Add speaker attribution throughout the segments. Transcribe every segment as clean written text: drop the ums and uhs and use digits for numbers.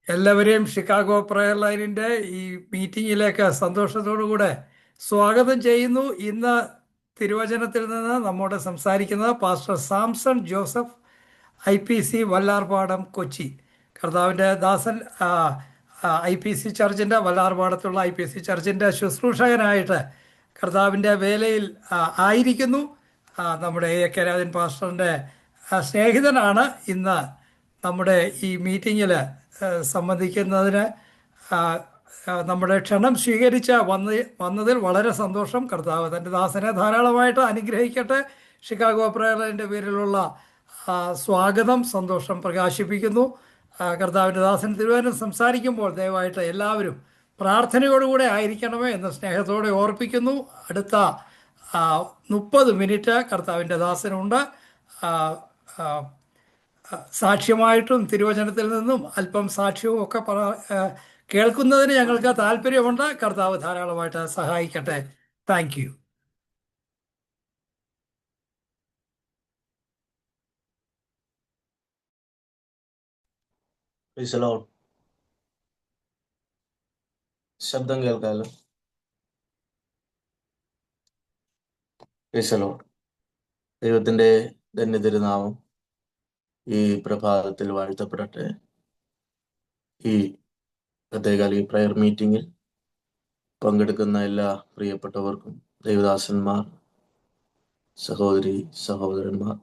Speaker 1: എല്ലാവരെയും Chicago prayer ലൈനിൻ്റെ ഈ മീറ്റിങ്ങിലേക്ക് സന്തോഷത്തോടുകൂടെ സ്വാഗതം ചെയ്യുന്നു. ഇന്ന് തിരുവചനത്തിൽ നിന്ന് നമ്മോട് സംസാരിക്കുന്നത് pastor Samson Joseph, IPC Vallarpadam, Kochi. കർത്താവിൻ്റെ ദാസൻ IPC ചർച്ചിൻ്റെ വല്ലാർപാടത്തുള്ള IPC ചർച്ചിൻ്റെ ശുശ്രൂഷകനായിട്ട് കർത്താവിൻ്റെ വേലയിൽ ആയിരിക്കുന്നു. നമ്മുടെ A.K. രാജൻ പാസ്റ്ററിൻ്റെ സ്നേഹിതനാണ്. ഇന്ന് നമ്മുടെ ഈ മീറ്റിങ്ങിൽ സംബന്ധിക്കുന്നതിന് ആ, നമ്മുടെ ക്ഷണം സ്വീകരിച്ച വന്നതിൽ വളരെ സന്തോഷം. കർത്താവ് തൻ്റെ ദാസനെ ധാരാളമായിട്ട് അനുഗ്രഹിക്കട്ടെ. ഷിക്കാഗോ പ്രേരണൻ്റെ പേരിലുള്ള സ്വാഗതം, സന്തോഷം പ്രകാശിപ്പിക്കുന്നു. കർത്താവിൻ്റെ ദാസൻ തിരുവചനം സംസാരിക്കുമ്പോൾ ദയവായിട്ട് എല്ലാവരും പ്രാർത്ഥനയോടുകൂടെ ആയിരിക്കണമേ എന്ന് സ്നേഹത്തോടെ ഓർപ്പിക്കുന്നു. അടുത്ത 30 മിനിറ്റ് കർത്താവിൻ്റെ ദാസനുണ്ട്. ആ, ആ, സാക്ഷ്യമായിട്ടും തിരുവചനത്തിൽ നിന്നും അല്പം സാക്ഷ്യവും ഒക്കെ കേൾക്കുന്നതിന് ഞങ്ങൾക്ക് താല്പര്യമുണ്ട്. കർത്താവ് ധാരാളമായിട്ട് സഹായിക്കട്ടെ. Thank you.
Speaker 2: ശബ്ദം കേൾക്കാലോ. ദൈവത്തിന്റെ ധന്യ തിരുനാമം ഈ പ്രഭാതത്തിൽ വാഴ്ത്തപ്പെടട്ടെ. ഈ പ്രത്യേക പ്രയർ മീറ്റിംഗിൽ പങ്കെടുക്കുന്ന എല്ലാ പ്രിയപ്പെട്ടവർക്കും, ദൈവദാസന്മാർ, സഹോദരി സഹോദരന്മാർ,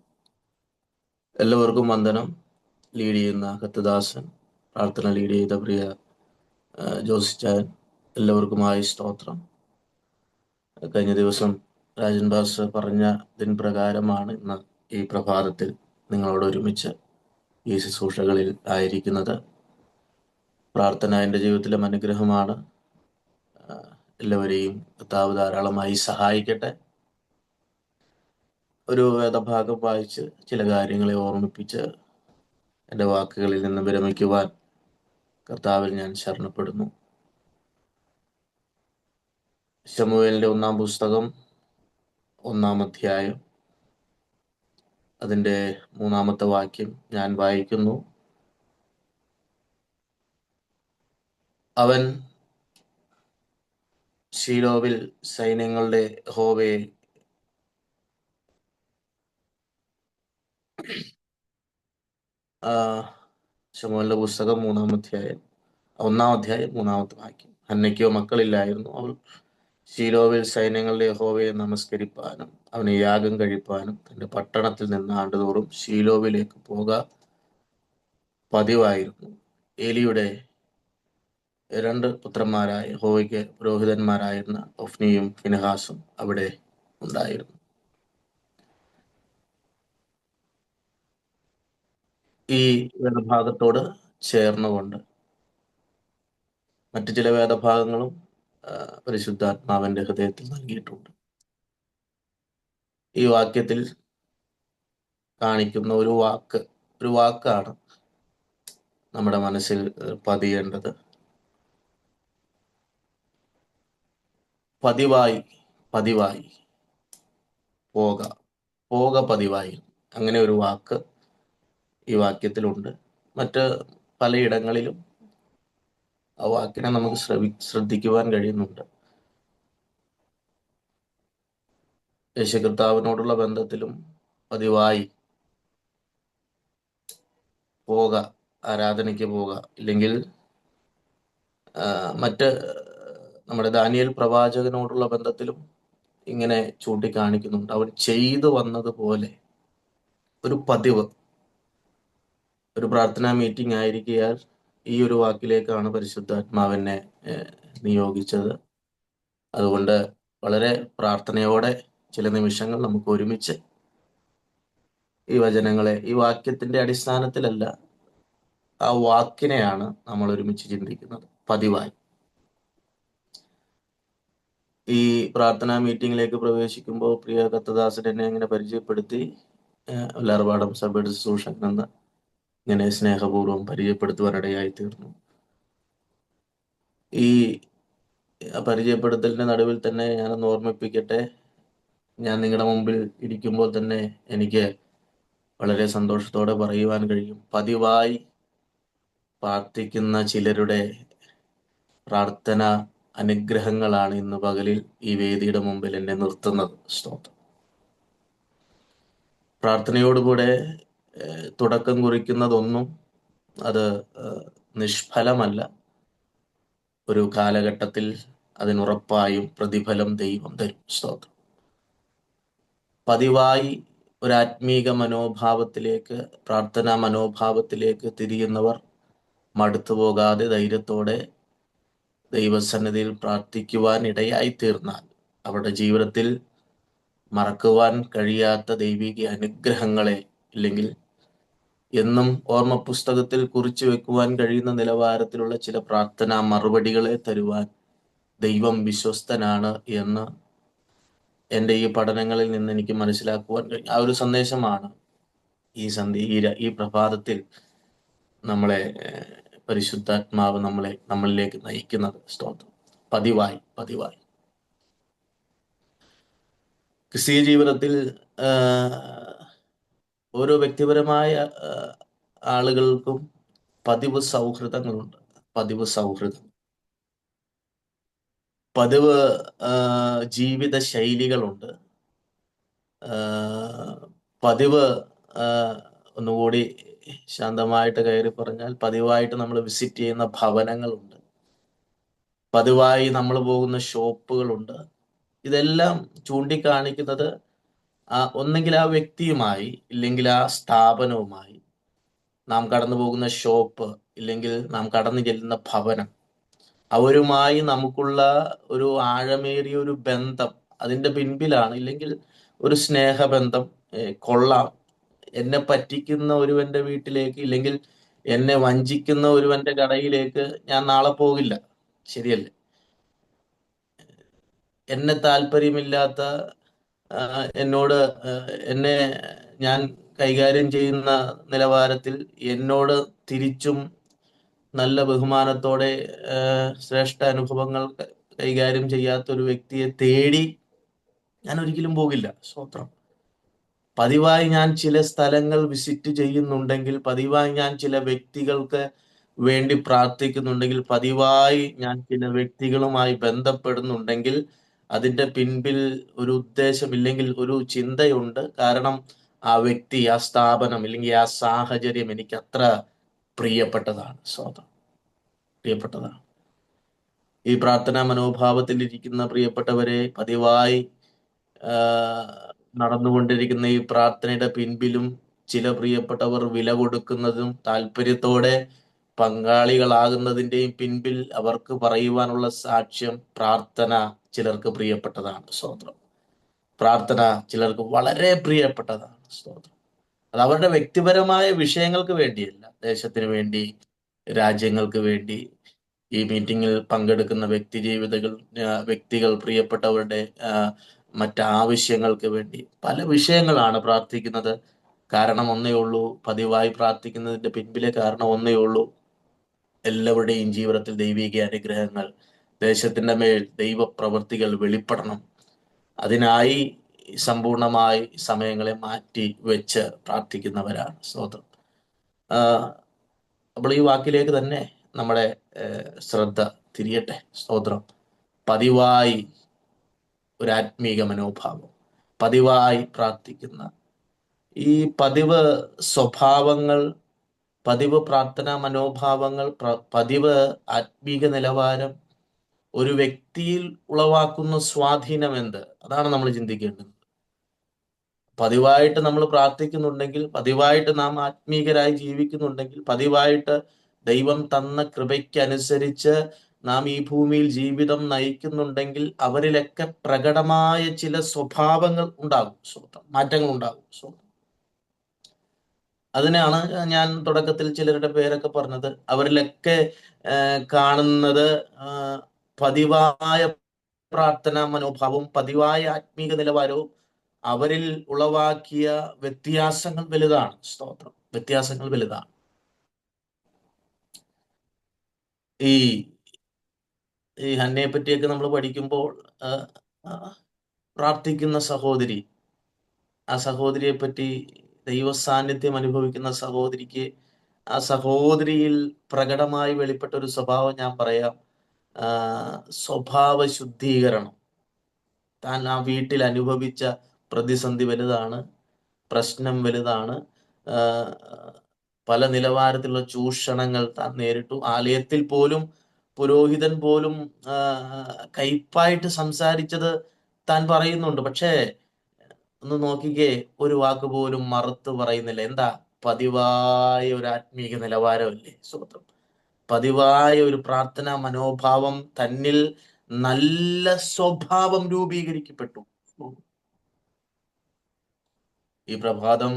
Speaker 2: എല്ലാവർക്കും വന്ദനം. ലീഡ് ചെയ്യുന്ന കത്തദാസൻ, പ്രാർത്ഥന ലീഡ് ചെയ്ത പ്രിയ ജോസിച്ചാൻ, എല്ലാവർക്കുമായി സ്തോത്രം. കഴിഞ്ഞ ദിവസം രാജൻ ബാസ് പറഞ്ഞതിന് പ്രകാരമാണ് ഇന്ന് ഈ പ്രഭാതത്തിൽ നിങ്ങളോട് ഒരുമിച്ച് ഈ ശുശ്രൂഷകളിൽ ആയിരിക്കുന്നത്. പ്രാർത്ഥന എൻ്റെ ജീവിതത്തിലെ അനുഗ്രഹമാണ്. എല്ലാവരെയും കർത്താവ് ധാരാളമായി സഹായിക്കട്ടെ. ഒരു വേദഭാഗം വായിച്ച് ചില കാര്യങ്ങളെ ഓർമ്മിപ്പിച്ച് എൻ്റെ വാക്കുകളിൽ നിന്ന് വിരമിക്കുവാൻ കർത്താവിൽ ഞാൻ ശരണപ്പെടുന്നു. ശമൂവേലിൻ്റെ 1-ാം പുസ്തകം 1-ാം അധ്യായം അതിൻ്റെ 3-ാമത്തെ വാക്യം ഞാൻ വായിക്കുന്നു. അവൻ ശീലോവിൽ സൈന്യങ്ങളുടെ യഹോവയെ ശമൂവേലിന്റെ പുസ്തകം 1-ാം അധ്യായം 3-ാമത്തെ വാക്യം. ഹന്നയ്ക്കോ മക്കളില്ലായിരുന്നു. അവൾ ശീലോവിൽ സൈന്യങ്ങളുടെ യഹോവയെ നമസ്കരിപ്പാനും അവന് യാഗം കഴിപ്പാനും തന്റെ പട്ടണത്തിൽ നിന്ന് ആണ്ടുതോറും ശീലോവിലേക്ക് പതിവായിരുന്നു. ഏലിയുടെ 2 പുത്രന്മാരായ യഹോവയ്ക്ക് പുരോഹിതന്മാരായിരുന്ന ഒഫ്നിയും ഫിനെഹാസും അവിടെ ഉണ്ടായിരുന്നു. ഈ വേദഭാഗത്തോട് ചേർന്നുകൊണ്ട് മറ്റു ചില വേദഭാഗങ്ങളും പരിശുദ്ധാത്മാവിന്റെ ഹൃദയത്തിൽ നൽകിയിട്ടുണ്ട്. ഈ വാക്യത്തിൽ കാണിക്കുന്ന ഒരു വാക്കാണ് നമ്മുടെ മനസ്സിൽ പതിയേണ്ടത്. പതിവായി പതിവായി. അങ്ങനെ ഒരു വാക്ക് ഈ വാക്യത്തിലുണ്ട്. മറ്റ് പലയിടങ്ങളിലും ആ വാക്കിനെ നമുക്ക് ശ്രദ്ധിക്കുവാൻ കഴിയുന്നുണ്ട്. യേശു കർത്താവിനോടുള്ള ബന്ധത്തിലും പതിവായി ആരാധനയ്ക്ക് ഇല്ലെങ്കിൽ മറ്റ് നമ്മുടെ ദാനിയേൽ പ്രവാചകനോടുള്ള ബന്ധത്തിലും ഇങ്ങനെ ചൂണ്ടിക്കാണിക്കുന്നുണ്ട്. അവൻ ചെയ്തു വന്നതുപോലെ ഒരു പതിവ്. ഒരു പ്രാർത്ഥനാ മീറ്റിംഗ് ആയിരിക്കയാൽ ഈ ഒരു വാക്കിലേക്കാണ് പരിശുദ്ധാത്മാവിനെ നിയോഗിച്ചത്. അതുകൊണ്ട് വളരെ പ്രാർത്ഥനയോടെ ചില നിമിഷങ്ങൾ നമുക്ക് ഒരുമിച്ച് ഈ വചനങ്ങളെ, ഈ വാക്യത്തിന്റെ അടിസ്ഥാനത്തിലല്ല, ആ വാക്കിനെയാണ് നമ്മൾ ഒരുമിച്ച് ചിന്തിക്കുന്നത്. പതിവായി. ഈ പ്രാർത്ഥനാ മീറ്റിംഗിലേക്ക് പ്രവേശിക്കുമ്പോൾ പ്രിയ കത്തദാസൻ എന്നെ ഇങ്ങനെ പരിചയപ്പെടുത്തി. വല്ലാർപാടം സഭയുടെ ശുശ്രൂഷകൻ എന്ന് ഇങ്ങനെ സ്നേഹപൂർവ്വം പരിചയപ്പെടുത്തുവാനിടയായി തീർന്നു. ഈ പരിചയപ്പെടുത്തലിന്റെ നടുവിൽ തന്നെ ഞാനൊന്ന് ഓർമ്മിപ്പിക്കട്ടെ. ഞാൻ നിങ്ങളുടെ മുമ്പിൽ ഇരിക്കുമ്പോൾ തന്നെ എനിക്ക് വളരെ സന്തോഷത്തോടെ പറയുവാൻ കഴിയും, പ്രാർത്ഥിക്കുന്ന ചിലരുടെ പ്രാർത്ഥന അനുഗ്രഹങ്ങളാണ് ഇന്ന് പകലിൽ ഈ വേദിയുടെ മുമ്പിൽ എന്നെ നിർത്തുന്നത്. സ്തോത്രം. പ്രാർത്ഥനയോടുകൂടെ തുടക്കം കുറിക്കുന്നതൊന്നും അത് നിഷ്ഫലമല്ല. ഒരു കാലഘട്ടത്തിൽ അതിനുറപ്പായും പ്രതിഫലം ദൈവം തരും. സ്തോത്രം. പതിവായി ഒരു ആത്മീക മനോഭാവത്തിലേക്ക്, പ്രാർത്ഥനാ മനോഭാവത്തിലേക്ക് തിരിയുന്നവർ മടുത്തു പോകാതെ ധൈര്യത്തോടെ ദൈവസന്നിധിയിൽ പ്രാർത്ഥിക്കുവാൻ ഇടയായി തീർന്നാൽ അവരുടെ ജീവിതത്തിൽ മറക്കുവാൻ കഴിയാത്ത ദൈവിക അനുഗ്രഹങ്ങളെ, ഇല്ലെങ്കിൽ എന്നും ഓർമ്മ പുസ്തകത്തിൽ കുറിച്ചു വെക്കുവാൻ കഴിയുന്ന നിലവാരത്തിലുള്ള ചില പ്രാർത്ഥനാ മറുപടികളെ തരുവാൻ ദൈവം വിശ്വസ്തനാണ് എന്ന് എൻ്റെ ഈ പഠനങ്ങളിൽ നിന്ന് എനിക്ക് മനസ്സിലാക്കുവാൻ കഴിഞ്ഞു. ആ ഒരു സന്ദേശമാണ് ഈ ഈ പ്രഭാതത്തിൽ നമ്മളെ പരിശുദ്ധാത്മാവ് നമ്മളിലേക്ക് നയിക്കുന്നത്. സ്തോത്രം. പതിവായി ക്രിസ്തീയ ജീവിതത്തിൽ ഓരോ വ്യക്തിപരമായ ആളുകൾക്കും പതിവ് സൗഹൃദങ്ങളുണ്ട്. പതിവ് ജീവിത ശൈലികളുണ്ട്. പതിവ് ഒന്നുകൂടി ശാന്തമായിട്ട് കയറി പറഞ്ഞാൽ പതിവായിട്ട് നമ്മൾ വിസിറ്റ് ചെയ്യുന്ന ഭവനങ്ങളുണ്ട്. പതിവായി നമ്മൾ പോകുന്ന ഷോപ്പുകളുണ്ട്. ഇതെല്ലാം ചൂണ്ടിക്കാണിക്കുന്നത് ഒന്നെങ്കിൽ ആ വ്യക്തിയുമായി, ഇല്ലെങ്കിൽ ആ സ്ഥാപനവുമായി, നാം കടന്നു പോകുന്ന ഷോപ്പ്, ഇല്ലെങ്കിൽ നാം കടന്നു ചെല്ലുന്ന ഭവനം, അവരുമായി നമുക്കുള്ള ഒരു ആഴമേറിയ ഒരു ബന്ധം അതിൻ്റെ പിൻപിലാണ്. ഇല്ലെങ്കിൽ ഒരു സ്നേഹബന്ധം. കൊള്ളാം, എന്നെ പറ്റിക്കുന്ന ഒരുവന്റെ വീട്ടിലേക്ക്, ഇല്ലെങ്കിൽ എന്നെ വഞ്ചിക്കുന്ന ഒരുവന്റെ കടയിലേക്ക് ഞാൻ നാളെ പോകില്ല. ശരിയല്ലേ? എന്നെ താല്പര്യമില്ലാത്ത, എന്നോട് എന്നെ ഞാൻ കൈകാര്യം ചെയ്യുന്ന നിലവാരത്തിൽ എന്നോട് തിരിച്ചും നല്ല ബഹുമാനത്തോടെ ശ്രേഷ്ഠ അനുഭവങ്ങൾ കൈകാര്യം ചെയ്യാത്ത ഒരു വ്യക്തിയെ തേടി ഞാൻ ഒരിക്കലും പോകില്ല. സ്തോത്രം. പതിവായി ഞാൻ ചില സ്ഥലങ്ങൾ വിസിറ്റ് ചെയ്യുന്നുണ്ടെങ്കിൽ, പതിവായി ഞാൻ ചില വ്യക്തികൾക്ക് വേണ്ടി പ്രാർത്ഥിക്കുന്നുണ്ടെങ്കിൽ, പതിവായി ഞാൻ ചില വ്യക്തികളുമായി ബന്ധപ്പെടുന്നുണ്ടെങ്കിൽ അതിൻ്റെ പിൻപിൽ ഒരു ഉദ്ദേശം, ഇല്ലെങ്കിൽ ഒരു ചിന്തയുണ്ട്. കാരണം ആ വ്യക്തി, ആ സ്ഥാപനം, ഇല്ലെങ്കിൽ ആ സാഹചര്യം എനിക്ക് അത്ര പ്രിയപ്പെട്ടതാണ്. പ്രിയപ്പെട്ടതാണ്. ഈ പ്രാർത്ഥനാ മനോഭാവത്തിൽ ഇരിക്കുന്ന പ്രിയപ്പെട്ടവരെ, പതിവായി നടന്നുകൊണ്ടിരിക്കുന്ന ഈ പ്രാർത്ഥനയുടെ പിൻപിലും ചില പ്രിയപ്പെട്ടവർ വില കൊടുക്കുന്നതും താല്പര്യത്തോടെ പങ്കാളികളാകുന്നതിൻ്റെയും പിൻപിൽ അവർക്ക് പറയുവാനുള്ള സാക്ഷ്യം, പ്രാർത്ഥന ചിലർക്ക് പ്രിയപ്പെട്ടതാണ്. സ്തോത്രം. പ്രാർത്ഥന ചിലർക്ക് വളരെ പ്രിയപ്പെട്ടതാണ്. സ്തോത്രം. അത് അവരുടെ വ്യക്തിപരമായ വിഷയങ്ങൾക്ക് വേണ്ടിയല്ല, ദേശത്തിന് വേണ്ടി, രാജ്യങ്ങൾക്ക് വേണ്ടി, ഈ മീറ്റിങ്ങിൽ പങ്കെടുക്കുന്ന വ്യക്തികൾ പ്രിയപ്പെട്ടവരുടെ മറ്റാവശ്യങ്ങൾക്ക് വേണ്ടി പല വിഷയങ്ങളാണ് പ്രാർത്ഥിക്കുന്നത്. കാരണം ഒന്നേ ഉള്ളൂ. പതിവായി പ്രാർത്ഥിക്കുന്നതിന്റെ പിൻപിലെ കാരണം ഒന്നേ ഉള്ളൂ. എല്ലാവരുടെയും ജീവിതത്തിൽ ദൈവിക അനുഗ്രഹങ്ങൾ, ദേശത്തിന്റെ മേൽ ദൈവപ്രവൃത്തികൾ വെളിപ്പെടണം. അതിനായി സമ്പൂർണമായി സമയങ്ങളെ മാറ്റി വെച്ച് പ്രാർത്ഥിക്കുന്നവരാണ്. സ്തോത്രം. അപ്പോൾ ഈ വാക്കിലേക്ക് തന്നെ നമ്മുടെ ശ്രദ്ധ തിരിയട്ടെ. സ്തോത്രം. പതിവായി ഒരു ആത്മീക മനോഭാവം, പതിവായി പ്രാർത്ഥിക്കുന്ന ഈ പതിവ് സ്വഭാവങ്ങൾ, പതിവ് പ്രാർത്ഥനാ മനോഭാവങ്ങൾ, പതിവ് ആത്മീക നിലവാരം ഒരു വ്യക്തിയിൽ ഉളവാക്കുന്ന സ്വാധീനം എന്ത്? അതാണ് നമ്മൾ ചിന്തിക്കേണ്ടത്. പതിവായിട്ട് നമ്മൾ പ്രാർത്ഥിക്കുന്നുണ്ടെങ്കിൽ, പതിവായിട്ട് നാം ആത്മീകരായി ജീവിക്കുന്നുണ്ടെങ്കിൽ, പതിവായിട്ട് ദൈവം തന്ന കൃപയ്ക്കനുസരിച്ച് നാം ഈ ഭൂമിയിൽ ജീവിതം നയിക്കുന്നുണ്ടെങ്കിൽ അവരിലൊക്കെ പ്രകടമായ ചില സ്വഭാവങ്ങൾ ഉണ്ടാകും. മാറ്റങ്ങൾ ഉണ്ടാകും. അതിനാണ് ഞാൻ തുടക്കത്തിൽ ചിലരുടെ പേരൊക്കെ പറഞ്ഞത്. അവരിലൊക്കെ കാണുന്നത് പതിവായ പ്രാർത്ഥനാ മനോഭാവവും പതിവായ ആത്മീക നിലവാരവും അവരിൽ ഉളവാക്കിയ വ്യത്യാസങ്ങൾ വലുതാണ്. സ്തോത്രം. വ്യത്യാസങ്ങൾ വലുതാണ്. ഈ ഹന്നയെ പറ്റിയൊക്കെ നമ്മൾ പഠിക്കുമ്പോൾ പ്രാർത്ഥിക്കുന്ന സഹോദരി, ആ സഹോദരിയെ പറ്റി, ദൈവ സാന്നിധ്യം അനുഭവിക്കുന്ന സഹോദരിക്ക് ആ സഹോദരിയിൽ പ്രകടമായി വെളിപ്പെട്ട ഒരു സ്വഭാവം ഞാൻ പറയാം. ആ, സ്വഭാവ ശുദ്ധീകരണം. താൻ ആ വീട്ടിൽ അനുഭവിച്ച പ്രതിസന്ധി വലുതാണ്, പ്രശ്നം വലുതാണ്. ആ, പല നിലവാരത്തിലുള്ള ചൂഷണങ്ങൾ താൻ നേരിട്ടു. ആലയത്തിൽ പോലും പുരോഹിതൻ പോലും ആ, കയ്പായിട്ട് സംസാരിച്ചത് താൻ പറയുന്നുണ്ട്. പക്ഷേ ഒന്ന് നോക്കിക്കേ, ഒരു വാക്ക് പോലും മറുത്ത് പറയുന്നില്ല. എന്താ? പതിവായ ഒരു ആത്മീക നിലവാരമല്ലേ? സ്വന്തം പതിവായ ഒരു പ്രാർത്ഥനാ മനോഭാവം തന്നിൽ, നല്ല സ്വഭാവം രൂപീകരിക്കപ്പെട്ടു. ഈ പ്രഭാതം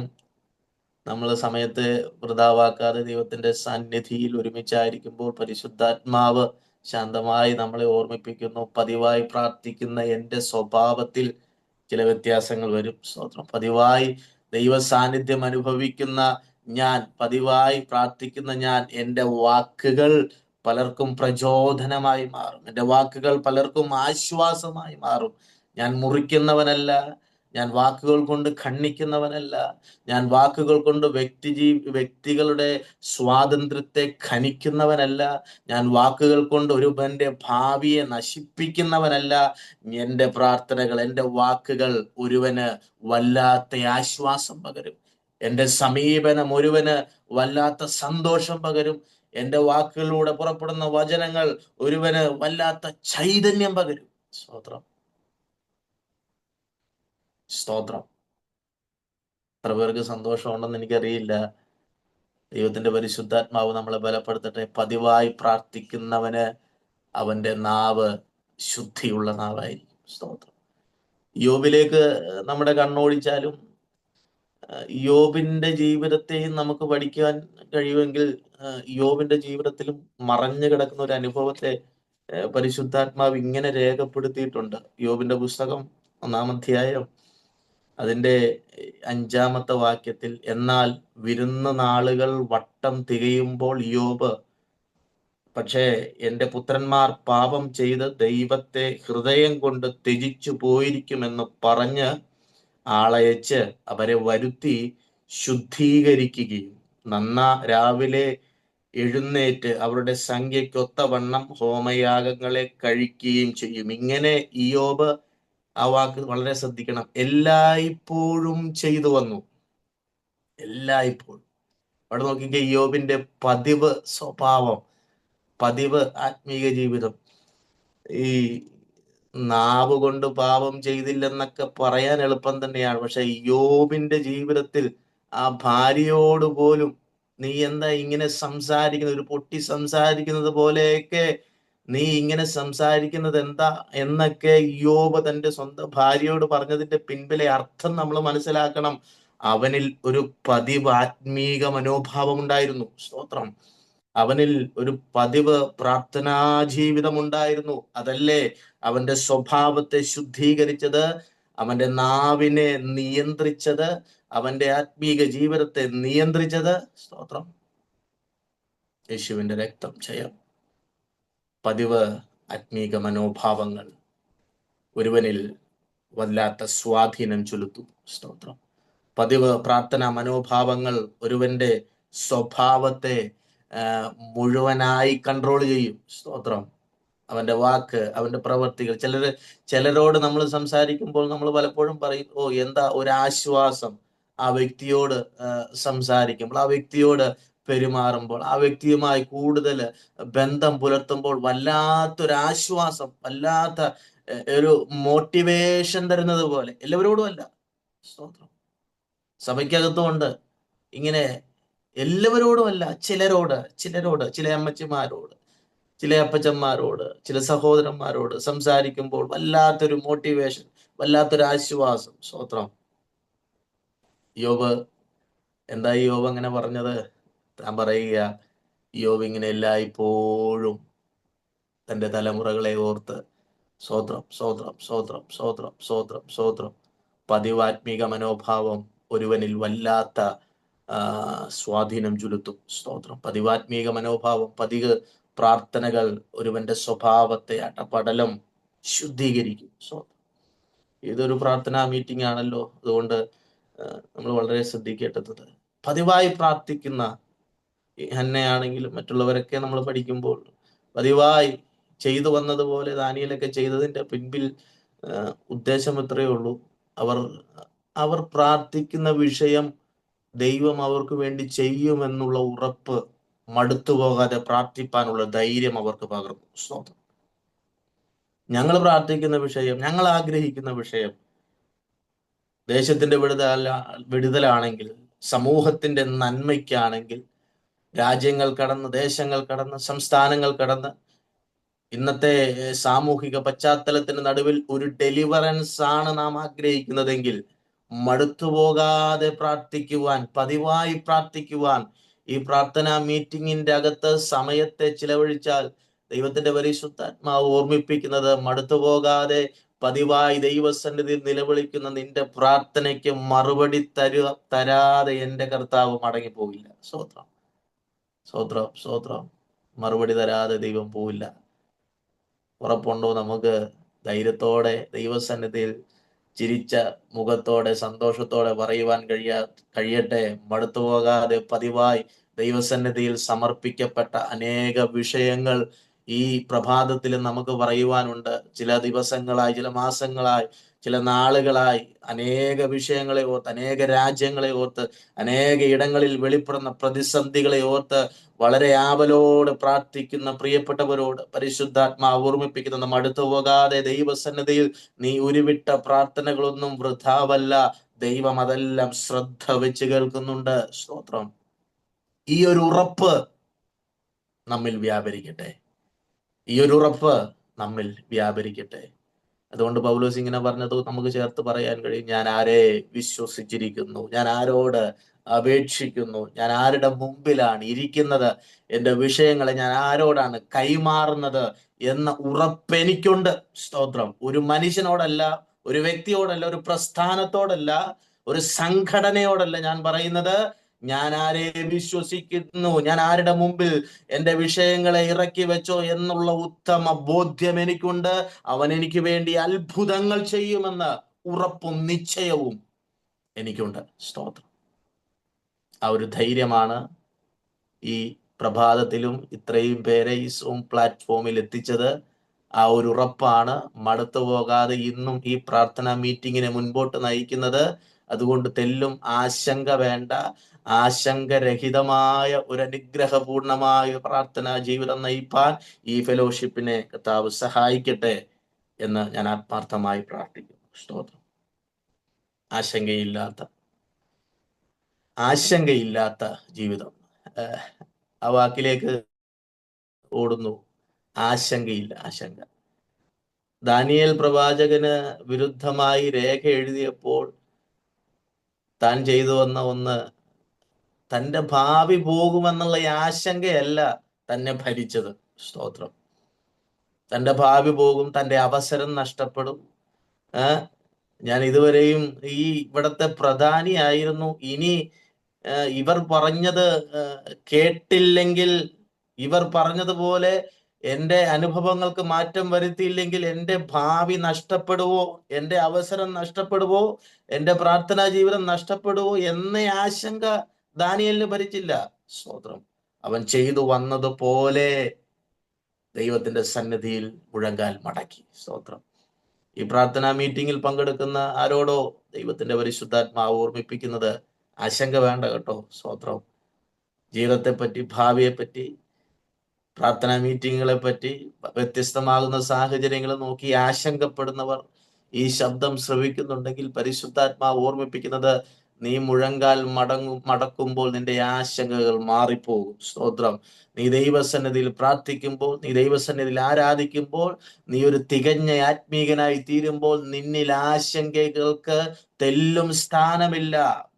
Speaker 2: നമ്മൾ സമയത്ത് വൃഥാവാക്കാതെ ദൈവത്തിന്റെ സന്നിധിയിൽ ഒരുമിച്ചായിരിക്കുമ്പോൾ പരിശുദ്ധാത്മാവ് ശാന്തമായി നമ്മളെ ഓർമ്മിപ്പിക്കുന്നു, പതിവായി പ്രാർത്ഥിക്കുന്ന എൻ്റെ സ്വഭാവത്തിൽ ചില വ്യത്യാസങ്ങൾ വരും. സ്തോത്രം. പതിവായി ദൈവ സാന്നിധ്യം അനുഭവിക്കുന്ന ഞാൻ, പതിവായി പ്രാർത്ഥിക്കുന്ന ഞാൻ, എൻ്റെ വാക്കുകൾ പലർക്കും പ്രചോദനമായി മാറും. എൻ്റെ വാക്കുകൾ പലർക്കും ആശ്വാസമായി മാറും. ഞാൻ മുറിക്കുന്നവനല്ല, ഞാൻ വാക്കുകൾ കൊണ്ട് ഖണ്ഡിക്കുന്നവനല്ല, ഞാൻ വാക്കുകൾ കൊണ്ട് വ്യക്തികളുടെ സ്വാതന്ത്ര്യത്തെ ഖനിക്കുന്നവനല്ല, ഞാൻ വാക്കുകൾ കൊണ്ട് ഒരുവന്റെ ഭാവിയെ നശിപ്പിക്കുന്നവനല്ല. എൻ്റെ പ്രാർത്ഥനകൾ, എൻ്റെ വാക്കുകൾ ഒരുവന് വല്ലാത്ത ആശ്വാസം പകരും. എൻ്റെ സമീപനം ഒരുവന് വല്ലാത്ത സന്തോഷം പകരും. എൻ്റെ വാക്കുകളിലൂടെ പുറപ്പെടുന്ന വചനങ്ങൾ ഒരുവന് വല്ലാത്ത ചൈതന്യം പകരും. സ്തോത്രം, സ്തോത്രം. എത്ര പേർക്ക് സന്തോഷമുണ്ടെന്ന് എനിക്കറിയില്ല. ദൈവത്തിന്റെ പരിശുദ്ധാത്മാവ് നമ്മളെ ബലപ്പെടുത്തട്ടെ. പതിവായി പ്രാർത്ഥിക്കുന്നവന് അവന്റെ നാവ് ശുദ്ധിയുള്ള നാവായിരിക്കും. സ്തോത്രം. യോബിലേക്ക് നമ്മുടെ കണ്ണോടിച്ചാലും യോബിന്റെ ജീവിതത്തെയും നമുക്ക് പഠിക്കാൻ കഴിയുമെങ്കിൽ യോബിന്റെ ജീവിതത്തിലും മറഞ്ഞു കിടക്കുന്ന ഒരു അനുഭവത്തെ പരിശുദ്ധാത്മാവ് ഇങ്ങനെ രേഖപ്പെടുത്തിയിട്ടുണ്ട്. യോബിന്റെ പുസ്തകം 1-ാം അധ്യായം അതിന്റെ 5-ാമത്തെ വാക്യത്തിൽ, എന്നാൽ വിരുന്ന് നാളുകൾ വട്ടം തികയുമ്പോൾ യോബ്, പക്ഷേ എൻ്റെ പുത്രന്മാർ പാപം ചെയ്ത് ദൈവത്തെ ഹൃദയം കൊണ്ട് ത്യജിച്ചു പോയിരിക്കുമെന്ന് പറഞ്ഞ് ആളയച്ച് അവരെ വരുത്തി ശുദ്ധീകരിക്കുകയും രാവിലെ എഴുന്നേറ്റ് അവരുടെ സംഖ്യയ്ക്കൊത്തവണ്ണം ഹോമയാഗങ്ങളെ കഴിക്കുകയും ചെയ്യും. ഇങ്ങനെ ഇയ്യോബ്, ആ വാക്ക് വളരെ ശ്രദ്ധിക്കണം, എല്ലായ്പ്പോഴും ചെയ്തു വന്നു. എല്ലായ്പ്പോഴും. അവിടെ നോക്കിക്കേ, ഇയ്യോബിന്റെ പതിവ് സ്വഭാവം, പതിവ് ആത്മീക ജീവിതം. ഈ നാവ് കൊണ്ട് പാപം ചെയ്തില്ലെന്നൊക്കെ പറയാൻ എളുപ്പം തന്നെയാണ്. പക്ഷെ യോബിന്റെ ജീവിതത്തിൽ ആ ഭാര്യയോട് പോലും, നീ എന്താ ഇങ്ങനെ സംസാരിക്കുന്നത്, ഒരു പൊട്ടി സംസാരിക്കുന്നത് പോലെയൊക്കെ നീ ഇങ്ങനെ സംസാരിക്കുന്നത് എന്താ എന്നൊക്കെ യോബ് തന്റെ സ്വന്തം ഭാര്യയോട് പറഞ്ഞതിന്റെ പിൻപിലെ അർത്ഥം നമ്മൾ മനസ്സിലാക്കണം. അവനിൽ ഒരു പതിവ് ആത്മീക മനോഭാവം ഉണ്ടായിരുന്നു. സ്തോത്രം. അവനിൽ ഒരു പതിവ് പ്രാർത്ഥനാ ജീവിതം ഉണ്ടായിരുന്നു. അതല്ലേ അവന്റെ സ്വഭാവത്തെ ശുദ്ധീകരിച്ചത്, അവന്റെ നാവിനെ നിയന്ത്രിച്ചത്, അവന്റെ ആത്മീക ജീവിതത്തെ നിയന്ത്രിച്ചത്. സ്തോത്രം. യേശുവിന്റെ രക്തം, ജയം. പതിവ് ആത്മീക മനോഭാവങ്ങൾ ഒരുവനിൽ വല്ലാത്ത സ്വാധീനം ചെലുത്തും. സ്തോത്രം. പതിവ് പ്രാർത്ഥനാ മനോഭാവങ്ങൾ ഒരുവന്റെ സ്വഭാവത്തെ മുഴുവനായി കൺട്രോൾ ചെയ്യും. സ്തോത്രം. അവന്റെ വാക്ക്, അവന്റെ പ്രവർത്തികൾ. ചിലരോട് നമ്മൾ സംസാരിക്കുമ്പോൾ നമ്മൾ പലപ്പോഴും പറയും, ഓ എന്താ ഒരു ആശ്വാസം ആ വ്യക്തിയോട് സംസാരിക്കുമ്പോൾ, ആ വ്യക്തിയോട് പെരുമാറുമ്പോൾ, ആ വ്യക്തിയുമായി കൂടുതൽ ബന്ധം പുലർത്തുമ്പോൾ വല്ലാത്തൊരു ആശ്വാസം, വല്ലാത്ത ഒരു മോട്ടിവേഷൻ തരുന്നത് പോലെ. എല്ലാവരോടും അല്ല. സ്തോത്രം. സഭയ്ക്കകത്തുമുണ്ട് ഇങ്ങനെ, എല്ലാവരോടുമല്ല, ചിലരോട്, ചില അമ്മച്ചിമാരോട്, ചില അപ്പച്ചന്മാരോട്, ചില സഹോദരന്മാരോട് സംസാരിക്കുമ്പോൾ വല്ലാത്തൊരു മോട്ടിവേഷൻ, വല്ലാത്തൊരു ആശ്വാസം. സ്തോത്രം. യോബ്, എന്താ യോബ് അങ്ങനെ പറഞ്ഞത്? താൻ പറയുക, യോബ് ഇങ്ങനെ എല്ലായ്പ്പോഴും തന്റെ തലമുറകളെ ഓർത്ത്, സ്തോത്രം, സ്തോത്രം, സ്തോത്രം, സ്തോത്രം, സ്തോത്രം, സ്തോത്രം. പതിവാത്മിക മനോഭാവം ഒരുവനിൽ വല്ലാത്ത സ്വാധീനം ചെലുത്തും. സ്തോത്രം. പതിവാത്മീക മനോഭാവം, പതിവ് പ്രാർത്ഥനകൾ ഒരുവന്റെ സ്വഭാവത്തെ അടപടലം ശുദ്ധീകരിക്കും. സ്തോത്രം. ഇതൊരു പ്രാർത്ഥനാ മീറ്റിംഗ് ആണല്ലോ, അതുകൊണ്ട് നമ്മൾ വളരെ ശ്രദ്ധിക്കേണ്ടത്, പതിവായി പ്രാർത്ഥിക്കുന്ന ഹന്നയാണെങ്കിലും മറ്റുള്ളവരൊക്കെ നമ്മൾ പഠിക്കുമ്പോൾ പതിവായി ചെയ്തു വന്നതുപോലെ ദാനിയേലൊക്കെ ചെയ്തതിന്റെ പിൻപിൽ ഉദ്ദേശം ഇത്രയേ ഉള്ളൂ. അവർ അവർ പ്രാർത്ഥിക്കുന്ന വിഷയം ദൈവം അവർക്ക് വേണ്ടി ചെയ്യുമെന്നുള്ള ഉറപ്പ്, മടുത്തു പോകാതെ പ്രാർത്ഥിപ്പാനുള്ള ധൈര്യം അവർക്ക് പകർന്നു. സ്തോത്രം. ഞങ്ങൾ പ്രാർത്ഥിക്കുന്ന വിഷയം, ഞങ്ങൾ ആഗ്രഹിക്കുന്ന വിഷയം ദേശത്തിന്റെ വിടുതലാണെങ്കിൽ, സമൂഹത്തിന്റെ നന്മയ്ക്കാണെങ്കിൽ, രാജ്യങ്ങൾ കടന്ന്, ദേശങ്ങൾ കടന്ന്, സംസ്ഥാനങ്ങൾ കടന്ന്, ഇന്നത്തെ സാമൂഹിക പശ്ചാത്തലത്തിന് നടുവിൽ ഒരു ഡെലിവറൻസ് ആണ് നാം ആഗ്രഹിക്കുന്നതെങ്കിൽ, മടുത്തുപോകാതെ പ്രാർത്ഥിക്കുവാൻ, പതിവായി പ്രാർത്ഥിക്കുവാൻ, ഈ പ്രാർത്ഥനാ മീറ്റിങ്ങിന്റെ അകത്ത് സമയത്തെ ചിലവഴിച്ചാൽ ദൈവത്തിന്റെ പരിശുദ്ധാത്മാവ് ഓർമ്മിപ്പിക്കുന്നത്, മടുത്തുപോകാതെ പതിവായി ദൈവസന്നിധിയിൽ നിലവിളിക്കുന്ന നിന്റെ പ്രാർത്ഥനയ്ക്ക് മറുപടി തരാതെ എൻ്റെ കർത്താവ് മടങ്ങിപ്പോകില്ല. സ്തോത്രം, സ്തോത്രം, സ്തോത്രം. മറുപടി തരാതെ ദൈവം പോവില്ല. ഉറപ്പുണ്ടോ? നമുക്ക് ധൈര്യത്തോടെ ദൈവസന്നിധിയിൽ ചിരിച്ച മുഖത്തോടെ, സന്തോഷത്തോടെ പറയുവാൻ കഴിയട്ടെ, മടുത്തുപോകാതെ പതിവായി ദൈവസന്നിധിയിൽ സമർപ്പിക്കപ്പെട്ട അനേക വിഷയങ്ങൾ ഈ പ്രഭാതത്തിൽ നമുക്ക് പറയുവാനുണ്ട്. ചില ദിവസങ്ങളായി, ചില മാസങ്ങളായി, ചില നാളുകളായി അനേക വിഷയങ്ങളെ ഓർത്ത്, അനേക രാജ്യങ്ങളെ ഓർത്ത്, അനേക ഇടങ്ങളിൽ വെളിപ്പെടുന്ന പ്രതിസന്ധികളെ ഓർത്ത് വളരെ ആവലോട് പ്രാർത്ഥിക്കുന്ന പ്രിയപ്പെട്ടവരോട് പരിശുദ്ധാത്മാവ് ഓർമ്മിപ്പിക്കുന്ന, മടുത്തു പോകാതെ ദൈവസന്നിധിയിൽ നീ ഉരുവിട്ട പ്രാർത്ഥനകളൊന്നും വൃഥാവല്ല. ദൈവം അതെല്ലാം ശ്രദ്ധ വെച്ച് കേൾക്കുന്നുണ്ട്. സ്തോത്രം. ഈ ഒരു ഉറപ്പ് നമ്മിൽ വ്യാപരിക്കട്ടെ. ഈ ഒരു ഉറപ്പ് നമ്മിൽ വ്യാപരിക്കട്ടെ. അതുകൊണ്ട് പൗലോസ് ഇങ്ങനെ പറഞ്ഞത് നമുക്ക് ചേർത്ത് പറയാൻ കഴിയും. ഞാൻ ആരെ വിശ്വസിച്ചിരിക്കുന്നു, ഞാൻ ആരോട് അപേക്ഷിക്കുന്നു, ഞാൻ ആരുടെ മുമ്പിലാണ് ഇരിക്കുന്നത്, എൻ്റെ വിഷയങ്ങളെ ഞാൻ ആരോടാണ് കൈമാറുന്നത് എന്ന ഉറപ്പ് എനിക്കുണ്ട്. സ്തോത്രം. ഒരു മനുഷ്യനോടല്ല, ഒരു വ്യക്തിയോടല്ല, ഒരു പ്രസ്ഥാനത്തോടല്ല, ഒരു സംഘടനയോടല്ല ഞാൻ പറയുന്നത്. ഞാൻ ആരെ വിശ്വസിക്കുന്നു, ഞാൻ ആരുടെ മുമ്പിൽ എൻ്റെ വിഷയങ്ങളെ ഇറക്കി വെച്ചോ എന്നുള്ള ഉത്തമ ബോധ്യം എനിക്കുണ്ട്. അവൻ എനിക്ക് വേണ്ടി അത്ഭുതങ്ങൾ ചെയ്യുമെന്ന് ഉറപ്പും നിശ്ചയവും എനിക്കുണ്ട്. സ്തോത്രം. ആ ഒരു ധൈര്യമാണ് ഈ പ്രഭാതത്തിലും ഇത്രയും പേരെ ഈ സൂം പ്ലാറ്റ്ഫോമിൽ എത്തിച്ചത്. ആ ഒരു ഉറപ്പാണ് മടുത്തു പോകാതെ ഇന്നും ഈ പ്രാർത്ഥനാ മീറ്റിങ്ങിനെ മുൻപോട്ട് നയിക്കുന്നത്. അതുകൊണ്ട് തെല്ലും ആശങ്ക വേണ്ട. ആശങ്കരഹിതമായ ഒരു അനുഗ്രഹപൂർണമായ പ്രാർത്ഥനാ ജീവിതം നയിപ്പാൻ ഈ ഫെലോഷിപ്പിനെ കർത്താവ് സഹായിക്കട്ടെ എന്ന് ഞാൻ ആത്മാർത്ഥമായി പ്രാർത്ഥിക്കുന്നു. സ്തോത്രം. ആശങ്കയില്ലാത്ത ജീവിതം. ആ വാക്കിലേക്ക് ഓടുന്നു. ആശങ്കയില്ല. ആശങ്ക. ദാനിയേൽ പ്രവാചകന് വിരുദ്ധമായി രേഖ എഴുതിയപ്പോൾ താൻ ചെയ്തു വന്ന ഒന്ന്, തൻ്റെ ഭാവി പോകുമെന്നുള്ള ആശങ്കയല്ല തന്നെ ഭരിച്ചത്. സ്തോത്രം. തൻ്റെ ഭാവി പോകും, തൻ്റെ അവസരം നഷ്ടപ്പെടും. ഞാൻ ഇതുവരെയും ഈ ഇവിടത്തെ പ്രധാനിയായിരുന്നു, ഇനി ഇവർ പറഞ്ഞത് കേട്ടില്ലെങ്കിൽ, ഇവർ പറഞ്ഞതുപോലെ എൻ്റെ അനുഭവങ്ങൾക്ക് മാറ്റം വരുത്തിയില്ലെങ്കിൽ എൻ്റെ ഭാവി നഷ്ടപ്പെടുവോ, എൻ്റെ അവസരം നഷ്ടപ്പെടുവോ, എൻ്റെ പ്രാർത്ഥനാ ജീവിതം നഷ്ടപ്പെടുവോ എന്ന ആശങ്ക ദാനിയേലിന് ഭരിച്ചില്ല. സ്തോത്രം. അവൻ ചെയ്തു വന്നതുപോലെ ദൈവത്തിന്റെ സന്നിധിയിൽ മുഴങ്കാൽ മടക്കി. സ്തോത്രം. ഈ പ്രാർത്ഥനാ മീറ്റിങ്ങിൽ പങ്കെടുക്കുന്ന ആരോടോ ദൈവത്തിന്റെ പരിശുദ്ധാത്മാവ് ഓർമ്മിപ്പിക്കുന്നത്, ആശങ്ക വേണ്ട കേട്ടോ. സ്തോത്രം. ജീവിതത്തെപ്പറ്റി, ഭാവിയെപ്പറ്റി, പ്രാർത്ഥനാ മീറ്റിങ്ങുകളെ പറ്റി, വ്യത്യസ്തമാകുന്ന സാഹചര്യങ്ങൾ നോക്കി ആശങ്കപ്പെടുന്നവർ ഈ ശബ്ദം ശ്രവിക്കുന്നുണ്ടെങ്കിൽ പരിശുദ്ധാത്മാവ് ഓർമ്മിപ്പിക്കുന്നത്, നീ മുഴങ്കാൽ മടക്കുമ്പോൾ നിന്റെ ആശങ്കകൾ മാറിപ്പോകും. സ്തോത്രം. നീ ദൈവസന്നിധിയിൽ പ്രാർത്ഥിക്കുമ്പോൾ, നീ ദൈവസന്നിധിയിൽ ആരാധിക്കുമ്പോൾ, നീ ഒരു തികഞ്ഞ ആത്മീകനായി തീരുമ്പോൾ നിന്നിൽ ആശങ്കകൾക്ക് തെല്ലും സ്ഥാനമില്ല.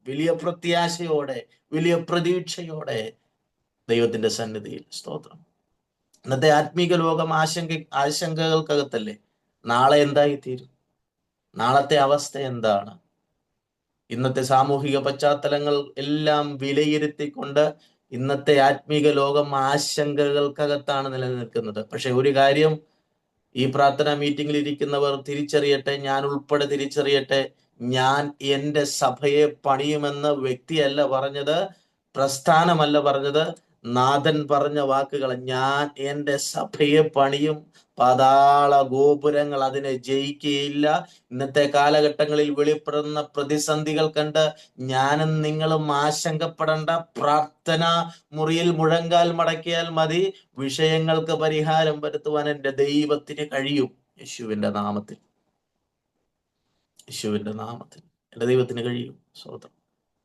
Speaker 2: വലിയ പ്രത്യാശയോടെ, വലിയ പ്രതീക്ഷയോടെ ദൈവത്തിന്റെ സന്നിധിയിൽ. സ്തോത്രം. ഇന്നത്തെ ആത്മീക ലോകം ആശങ്കകൾക്കകത്തല്ലേ. നാളെ എന്തായി തീരും? നാളത്തെ അവസ്ഥ എന്താണ്? ഇന്നത്തെ സാമൂഹിക പശ്ചാത്തലങ്ങൾ എല്ലാം വിലയിരുത്തിക്കൊണ്ട് ഇന്നത്തെ ആത്മീക ലോകം ആശങ്കകൾക്കകത്താണ് നിലനിൽക്കുന്നത്. പക്ഷെ ഒരു കാര്യം ഈ പ്രാർത്ഥനാ മീറ്റിംഗിൽ ഇരിക്കുന്നവർ തിരിച്ചറിയട്ടെ, ഞാൻ ഉൾപ്പെടെ തിരിച്ചറിയട്ടെ, ഞാൻ എൻ്റെ സഭയെ പണിയുമെന്ന് വ്യക്തിയല്ല പറഞ്ഞത്, പ്രസ്ഥാനമല്ല പറഞ്ഞത്, നാഥൻ പറഞ്ഞ വാക്കുകൾ, ഞാൻ എൻ്റെ സഭയെ പണിയും, പാതാള ഗോപുരങ്ങൾ അതിനെ ജയിക്കുകയില്ല. ഇന്നത്തെ കാലഘട്ടങ്ങളിൽ വെളിപ്പെടുന്ന പ്രതിസന്ധികൾ കണ്ട് ഞാനും നിങ്ങളും ആശങ്കപ്പെടേണ്ട. പ്രാർത്ഥന മുറിയിൽ മുഴങ്കാൽ മടക്കിയാൽ മതി. വിഷയങ്ങൾക്ക് പരിഹാരം വരുത്തുവാൻ എൻ്റെ ദൈവത്തിന് കഴിയും. യേശുവിൻ്റെ നാമത്തിൽ, യേശുവിൻ്റെ നാമത്തിൽ എൻ്റെ ദൈവത്തിന് കഴിയും. സ്വതന്ത്രം.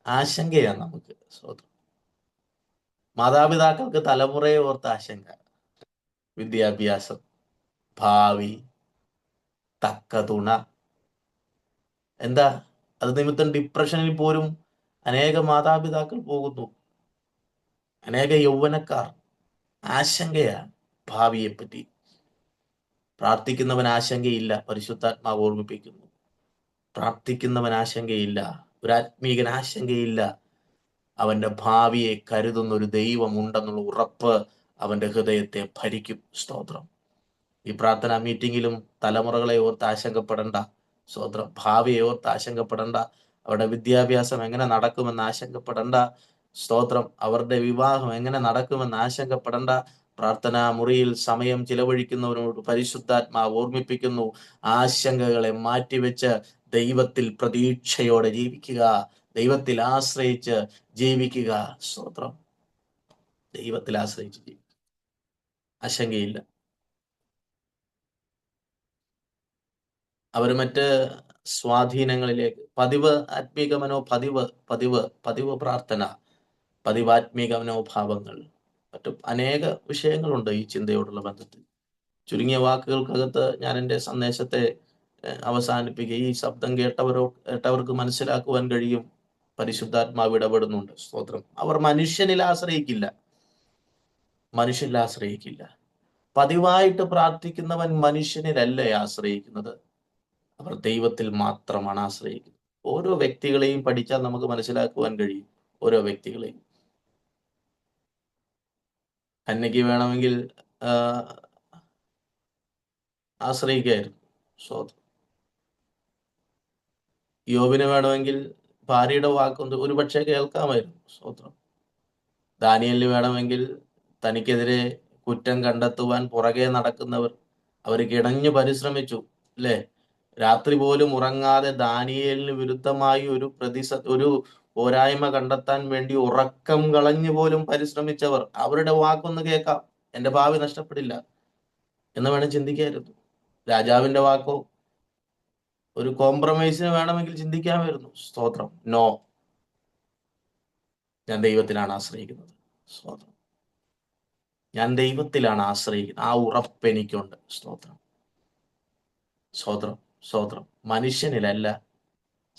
Speaker 2: ആശങ്കയാണ് നമുക്ക്. സ്വതന്ത്രം. മാതാപിതാക്കൾക്ക് തലമുറയെ ഓർത്ത് ആശങ്ക, വിദ്യാഭ്യാസം, ഭാവി, തക്ക തുണ. എന്താ അത് നിമിത്തം ഡിപ്രഷനിൽ പോലും അനേക മാതാപിതാക്കൾ പോകുന്നു. അനേക യൗവനക്കാർ ആശങ്കയാണ് ഭാവിയെപ്പറ്റി. പ്രാർത്ഥിക്കുന്നവൻ ആശങ്കയില്ല, പരിശുദ്ധാത്മാവ് ഓർമ്മിപ്പിക്കുന്നു. പ്രാർത്ഥിക്കുന്നവൻ ആശങ്കയില്ല, ഒരു ആത്മീകൻ ആശങ്കയില്ല. അവന്റെ ഭാവിയെ കരുതുന്ന ഒരു ദൈവം ഉണ്ടെന്നുള്ള ഉറപ്പ് അവന്റെ ഹൃദയത്തെ ഭരിക്കും. സ്തോത്രം. ഈ പ്രാർത്ഥനാ മീറ്റിങ്ങിലും തലമുറകളെ ഓർത്ത് ആശങ്കപ്പെടേണ്ട. സ്തോത്രം. ഭാവിയെ ഓർത്ത് ആശങ്കപ്പെടേണ്ട. അവരുടെ വിദ്യാഭ്യാസം എങ്ങനെ നടക്കുമെന്ന് ആശങ്കപ്പെടേണ്ട. സ്തോത്രം. അവരുടെ വിവാഹം എങ്ങനെ നടക്കുമെന്ന് ആശങ്കപ്പെടേണ്ട. പ്രാർത്ഥനാ മുറിയിൽ സമയം ചിലവഴിക്കുന്നവരോട് പരിശുദ്ധാത്മാവ് ഓർമ്മിപ്പിക്കുന്നു, ആശങ്കകളെ മാറ്റിവെച്ച് ദൈവത്തിൽ പ്രതീക്ഷയോടെ ജീവിക്കുക, ദൈവത്തിൽ ആശ്രയിച്ച് ജീവിക്കുക. സ്തോത്രം. ദൈവത്തിൽ ആശ്രയിച്ച് ജീവിക്കുക. ആശങ്കയില്ല. അവർ മറ്റ് സ്വാധീനങ്ങളിലേക്ക്, പതിവ് ആത്മീക പതിവ് പ്രാർത്ഥന, പതിവ് ആത്മീക മനോഭാവങ്ങൾ, മറ്റും അനേക വിഷയങ്ങളുണ്ട് ഈ ചിന്തയോടുള്ള ബന്ധത്തിൽ. ചുരുങ്ങിയ വാക്കുകൾക്കകത്ത് ഞാൻ എൻ്റെ സന്ദേശത്തെ അവസാനിപ്പിക്കുക. ഈ ശബ്ദം കേട്ടവർക്ക് മനസ്സിലാക്കുവാൻ കഴിയും, പരിശുദ്ധാത്മാവ് ഇടപെടുന്നുണ്ട്. സ്തോത്രം. അവർ മനുഷ്യനിൽ ആശ്രയിക്കില്ല. പതിവായിട്ട് പ്രാർത്ഥിക്കുന്നവൻ മനുഷ്യനിലല്ല ആശ്രയിക്കുന്നത്, അവർ ദൈവത്തിൽ മാത്രമാണ് ആശ്രയിക്കുന്നത്. ഓരോ വ്യക്തികളെയും പഠിച്ചാൽ നമുക്ക് മനസ്സിലാക്കുവാൻ കഴിയും. ഓരോ വ്യക്തികളെയും. ഹന്നയ്ക്ക് വേണമെങ്കിൽ ആശ്രയിക്കായിരുന്നു. സ്വതന്ത്രം. യോബിന് വേണമെങ്കിൽ ഭാര്യയുടെ വാക്കൊന്ന് ഒരുപക്ഷെ കേൾക്കാമായിരുന്നു. സ്വതന്ത്രം. ദാനിയേലിന് വേണമെങ്കിൽ തനിക്കെതിരെ കുറ്റം കണ്ടെത്തുവാൻ പുറകെ നടക്കുന്നവർ, അവർ കിണഞ്ഞു പരിശ്രമിച്ചു, അല്ലേ? രാത്രി പോലും ഉറങ്ങാതെ ദാനിയേലിന് വിരുദ്ധമായി ഒരു പോരായ്മ കണ്ടെത്താൻ വേണ്ടി ഉറക്കം കളഞ്ഞു പോലും പരിശ്രമിച്ചവർ, അവരുടെ വാക്കൊന്ന് കേൾക്കാം, എൻ്റെ ഭാവി നഷ്ടപ്പെടില്ല എന്ന് വേണം ചിന്തിക്കായിരുന്നു. രാജാവിന്റെ വാക്കോ ഒരു കോംപ്രമൈസിന് വേണമെങ്കിൽ ചിന്തിക്കാമായിരുന്നു. സ്തോത്രം. നോ, ഞാൻ ദൈവത്തിലാണ് ആശ്രയിക്കുന്നത്. സ്തോത്രം. ഞാൻ ദൈവത്തിലാണ് ആശ്രയിക്കുന്നത്. ആ ഉറപ്പ് എനിക്കുണ്ട്. സ്തോത്രം. സ്തോത്രം. സ്തോത്രം. മനുഷ്യനിലല്ല,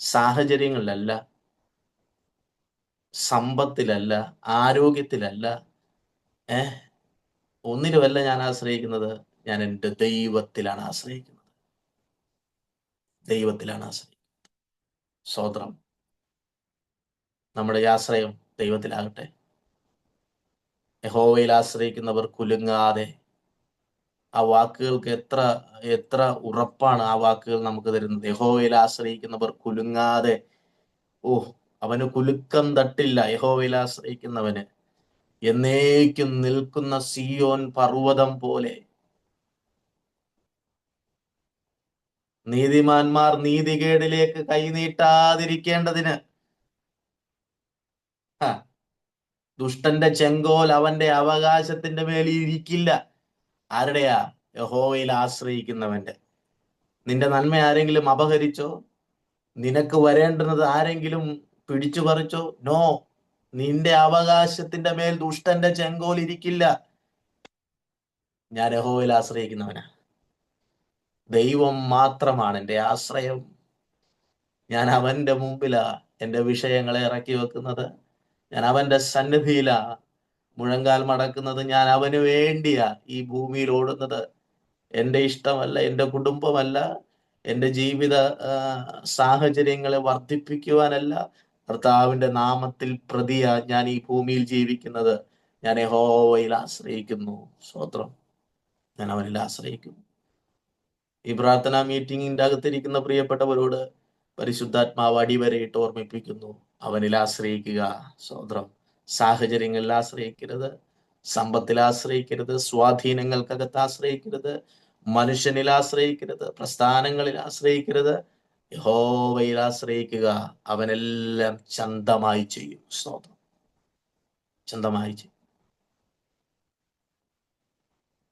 Speaker 2: സാഹചര്യങ്ങളിലല്ല, സമ്പത്തിലല്ല, ആരോഗ്യത്തിലല്ല, ഒന്നിലുമല്ല ഞാൻ ആശ്രയിക്കുന്നത്. ഞാൻ എൻ്റെ ദൈവത്തിലാണ് ആശ്രയിക്കുന്നത്. ദൈവത്തിലാണ് ആശ്രയിക്കുന്നത്. സ്തോത്രം. നമ്മുടെ ആശ്രയം ദൈവത്തിലാകട്ടെ. യഹോവയിൽ ആശ്രയിക്കുന്നവർ കുലുങ്ങാതെ. ആ വാക്കുകൾക്ക് എത്ര എത്ര ഉറപ്പാണ് ആ വാക്കുകൾ നമുക്ക് തരുന്നത്. യഹോവയിൽ ആശ്രയിക്കുന്നവർ കുലുങ്ങാതെ. അവന് കുലുക്കം തട്ടില്ല. യഹോവയിൽ ആശ്രയിക്കുന്നവന് എന്നേക്കും നിൽക്കുന്ന സിയോൻ പർവ്വതം പോലെ. നീതിമാന്മാർ നീതികേടിലേക്ക് കൈനീട്ടാതിരിക്കേണ്ടതിന് ദുഷ്ടന്റെ ചെങ്കോൽ അവന്റെ അവകാശത്തിന്റെ മേലിൽ ഇരിക്കില്ല. ആരുടെയാ? യഹോവയിൽ ആശ്രയിക്കുന്നവന്റെ. നിന്റെ നന്മ ആരെങ്കിലും അപഹരിച്ചോ? നിനക്ക് വരേണ്ടുന്നത് ആരെങ്കിലും പിടിച്ചു പറിച്ചോ? നോ, നിന്റെ അവകാശത്തിന്റെ മേൽ ദുഷ്ടന്റെ ചെങ്കോൽ ഇരിക്കില്ല. ഞാൻ യഹോവയിൽ ആശ്രയിക്കുന്നവനാ. ദൈവം മാത്രമാണ് എൻ്റെ ആശ്രയം. ഞാൻ അവന്റെ മുമ്പിലാ എൻ്റെ വിഷയങ്ങളെ ഇറക്കി വെക്കുന്നത്. ഞാൻ അവന്റെ സന്നിധിയിലാ മുഴങ്കാൽ മടക്കുന്നത്. ഞാൻ അവന് വേണ്ടിയാ ഈ ഭൂമിയിൽ ഓടുന്നത്. എൻ്റെ ഇഷ്ടമല്ല, എൻ്റെ കുടുംബമല്ല, എൻ്റെ ജീവിത സാഹചര്യങ്ങളെ വർദ്ധിപ്പിക്കുവാനല്ല. കർത്താവിന്റെ നാമത്തിൽ പ്രതിയാ ഞാൻ ഈ ഭൂമിയിൽ ജീവിക്കുന്നത്. ഞാൻ യഹോവയിൽ ആശ്രയിക്കുന്നു. സ്തോത്രം. ഞാൻ അവനിൽ ആശ്രയിക്കുന്നു. ഈ പ്രാർത്ഥനാ മീറ്റിംഗിന്റെ അകത്തിരിക്കുന്ന പ്രിയപ്പെട്ടവരോട് പരിശുദ്ധാത്മാവ് അടിവരയിട്ട് ഓർമ്മിപ്പിക്കുന്നു, അവനിൽ ആശ്രയിക്കുക. സ്തോത്രം. സാഹചര്യങ്ങളിൽ ആശ്രയിക്കരുത്, സമ്പത്തിൽ ആശ്രയിക്കരുത്, സ്വാധീനങ്ങൾക്കകത്ത് ആശ്രയിക്കരുത്, മനുഷ്യനിൽ ആശ്രയിക്കരുത്, പ്രസ്ഥാനങ്ങളിൽ ആശ്രയിക്കരുത്. യഹോവയിൽ ആശ്രയിക്കുക. അവനെല്ലാം ചന്തമായി ചെയ്യും. സ്തോത്രം. ചന്തമായി ചെയ്യും.